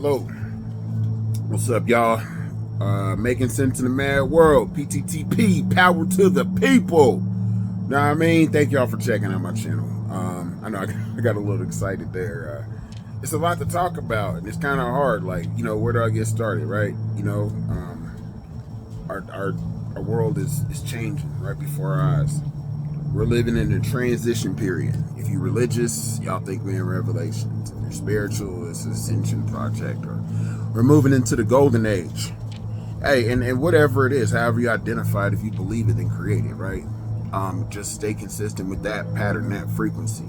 Hello, what's up, y'all? Making sense in the mad world. PTTP, power to the people. Know what I mean? Thank y'all for checking out my channel. I know I got a little excited there. It's a lot to talk about, and it's kind of hard. Like, where do I get started, right? Our world is changing right before our eyes. We're living in a transition period. If you're religious, y'all think we're in Revelations. If you're spiritual, it's an Ascension project, or we're moving into the golden age. Hey, and whatever it is, however you identify it, if you believe it, then create it, right? Just stay consistent with that pattern, that frequency.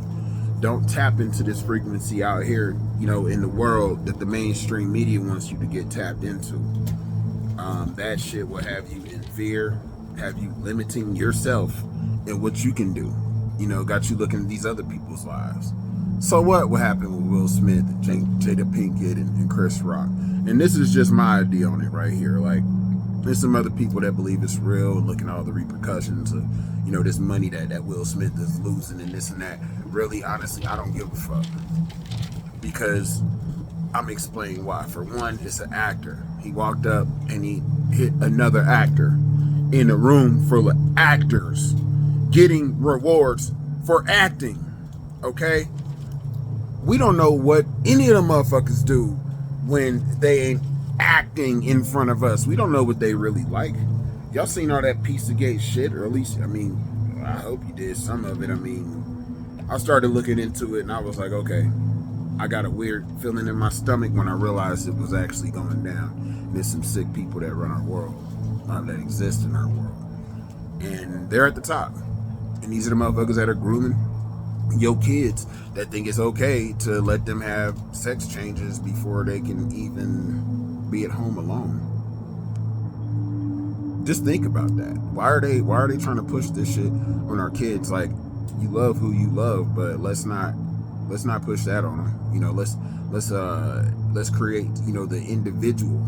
Don't tap into this frequency out here, in the world that the mainstream media wants you to get tapped into. That shit will have you in fear, have you limiting yourself and what you can do. Got you looking at these other people's lives. So what happened with Will Smith and Jada Pinkett and Chris Rock? And this is just my idea on it right here. Like, there's some other people that believe it's real, looking at all the repercussions of, this money that Will Smith is losing and this and that. Really, honestly, I don't give a fuck. Because I'm explaining why. For one, it's an actor. He walked up and he hit another actor in a room full of actors getting rewards for acting. Okay? We don't know what any of them motherfuckers do when they ain't acting in front of us. We don't know what they really like. Y'all seen all that Pizzagate shit, or at least, I hope you did some of it. I started looking into it and I was like, okay, I got a weird feeling in my stomach when I realized it was actually going down. And there's some sick people that run our world, that exist in our world. And they're at the top. And these are the motherfuckers that are grooming your kids that think it's okay to let them have sex changes before they can even be at home alone. Just think about that. Why are they trying to push this shit on our kids? Like, you love who you love, but let's not push that on them. Let's create, the individual,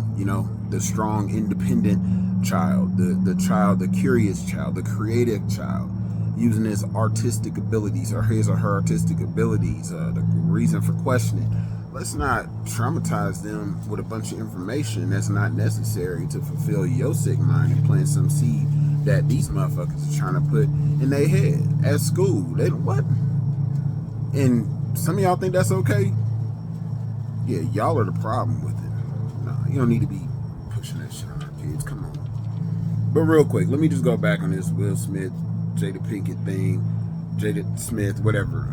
the strong, independent child, the child, the curious child, the creative child, using his artistic abilities or his or her artistic abilities, the reason for questioning. Let's not traumatize them with a bunch of information that's not necessary to fulfill your sick mind and plant some seed that these motherfuckers are trying to put in their head at school. They what? And some of y'all think that's okay? Yeah, y'all are the problem with it. No, you don't need to be pushing that shit on our kids. Come on. But real quick, let me just go back on this Will Smith, Jada Pinkett thing, Jada Smith, whatever.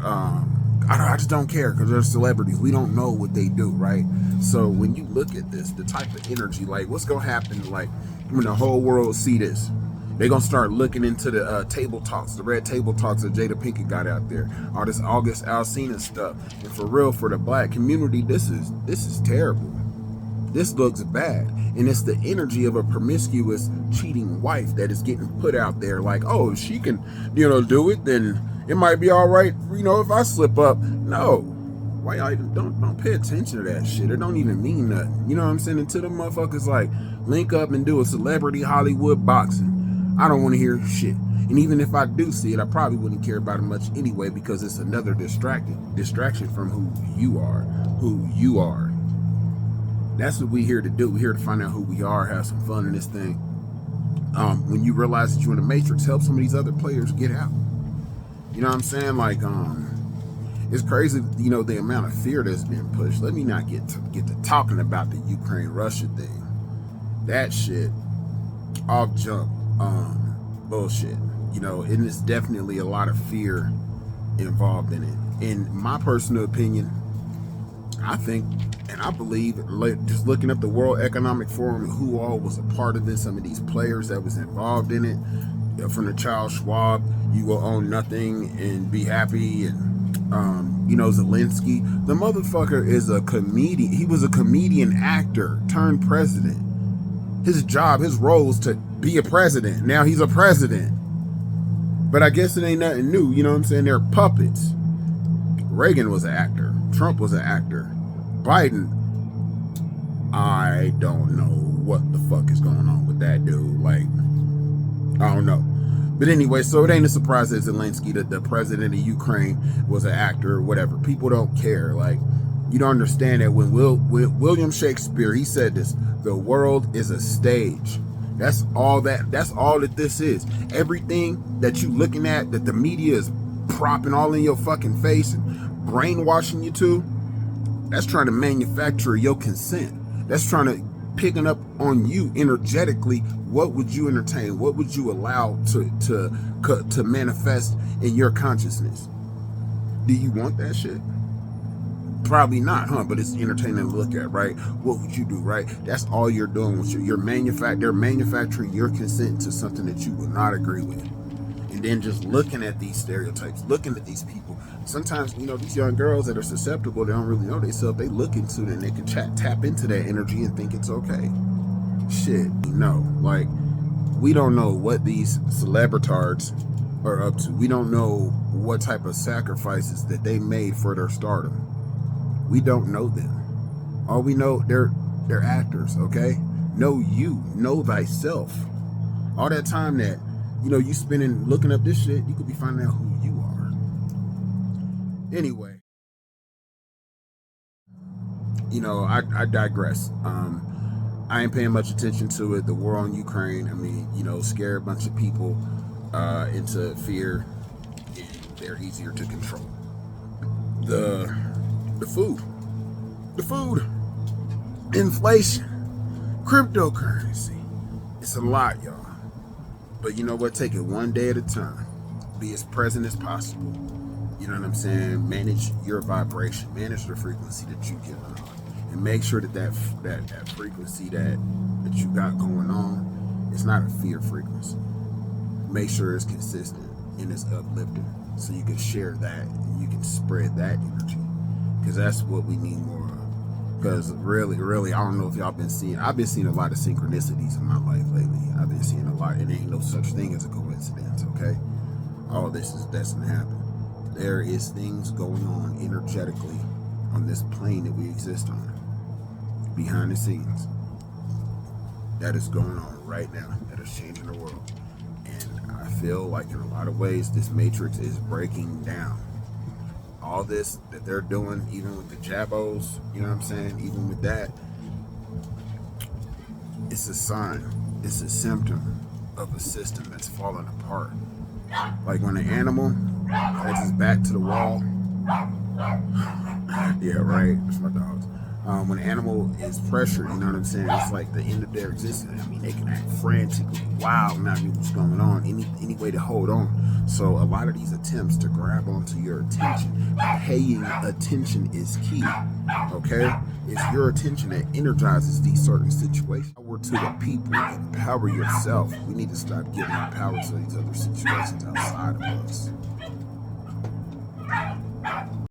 I just don't care because they're celebrities. We don't know what they do, right? So when you look at this, the type of energy, like what's going to happen, like when the whole world see this, they're going to start looking into the table talks, the red table talks that Jada Pinkett got out there, all this August Alsina stuff. And for real, for the black community, this is terrible. This looks bad. And it's the energy of a promiscuous, cheating wife that is getting put out there like, oh, if she can, do it, then it might be all right, if I slip up. No. Why y'all even don't pay attention to that shit? It don't even mean nothing. You know what I'm saying? Until the motherfuckers like link up and do a celebrity Hollywood boxing, I don't want to hear shit. And even if I do see it, I probably wouldn't care about it much anyway, because it's another distraction from who you are. That's what we're here to do. We're here to find out who we are, have some fun in this thing. When you realize that you're in the Matrix, help some of these other players get out. You know what I'm saying? Like, it's crazy, the amount of fear that's been pushed. Let me not get to talking about the Ukraine-Russia thing. That shit, off jump, bullshit. And there's definitely a lot of fear involved in it. In my personal opinion, I think, and I believe, just looking up the World Economic Forum and who all was a part of this, some of these players that was involved in it, from the Charles Schwab, you will own nothing and be happy, and Zelensky, the motherfucker is a comedian. He was a comedian actor turned president. His job, his role is to be a president. Now he's a president. But I guess it ain't nothing new, you know what I'm saying? They're puppets. Reagan was an actor. Trump was an actor. Biden, I don't know what the fuck is going on with that dude. Like, I don't know. But anyway, so it ain't a surprise that Zelensky, the president of Ukraine, was an actor or whatever. People don't care. Like, You don't understand that when William Shakespeare, he said this, the world is a stage. That's all that this is. Everything that you looking at, that the media is propping all in your fucking face and brainwashing you to, that's trying to manufacture your consent. That's trying to picking up on you energetically. What would you entertain? What would you allow to manifest in your consciousness? Do you want that shit? Probably not, huh? But it's entertaining to look at, right? What would you do, right? That's all you're doing with they're manufacturing your consent to something that you will not agree with. And then just looking at these stereotypes, looking at these people. Sometimes, these young girls that are susceptible, they don't really know themselves. They look into it and they can tap into that energy and think it's okay. Shit, like, we don't know what these celebritards are up to. We don't know what type of sacrifices that they made for their stardom. We don't know them. All we know, they're actors, okay? Know you, know thyself. All that time that, you spending looking up this shit, you could be finding out who you are. Anyway, I digress. I ain't paying much attention to it. The war on Ukraine, scare a bunch of people into fear, and they're easier to control. The food, inflation, cryptocurrency. It's a lot, y'all. But you know what? Take it one day at a time. Be as present as possible. You know what I'm saying? Manage your vibration. Manage the frequency that you get on. And make sure that frequency that you got going on is not a fear frequency. Make sure it's consistent and it's uplifting. So you can share that and you can spread that energy. Because that's what we need more of. Because really, I don't know if y'all been seeing, I've been seeing a lot of synchronicities in my life lately. I've been seeing a lot. It ain't no such thing as a coincidence, okay? All this is destined to happen. There is things going on energetically on this plane that we exist on, behind the scenes, that is going on right now, that is changing the world. And I feel like in a lot of ways, this matrix is breaking down. All this that they're doing, even with the jabos, you know what I'm saying? Even with that, it's a sign, it's a symptom of a system that's falling apart. Like when an animal holds his back to the wall. Yeah, right. That's my dogs. When an animal is pressured, you know what I'm saying? It's like the end of their existence. They can act frantically, wild, not know what's going on, any way to hold on. So a lot of these attempts to grab onto your attention, paying attention is key, okay? It's your attention that energizes these certain situations. Power to the people, empower yourself. We need to stop giving power to these other situations outside of us.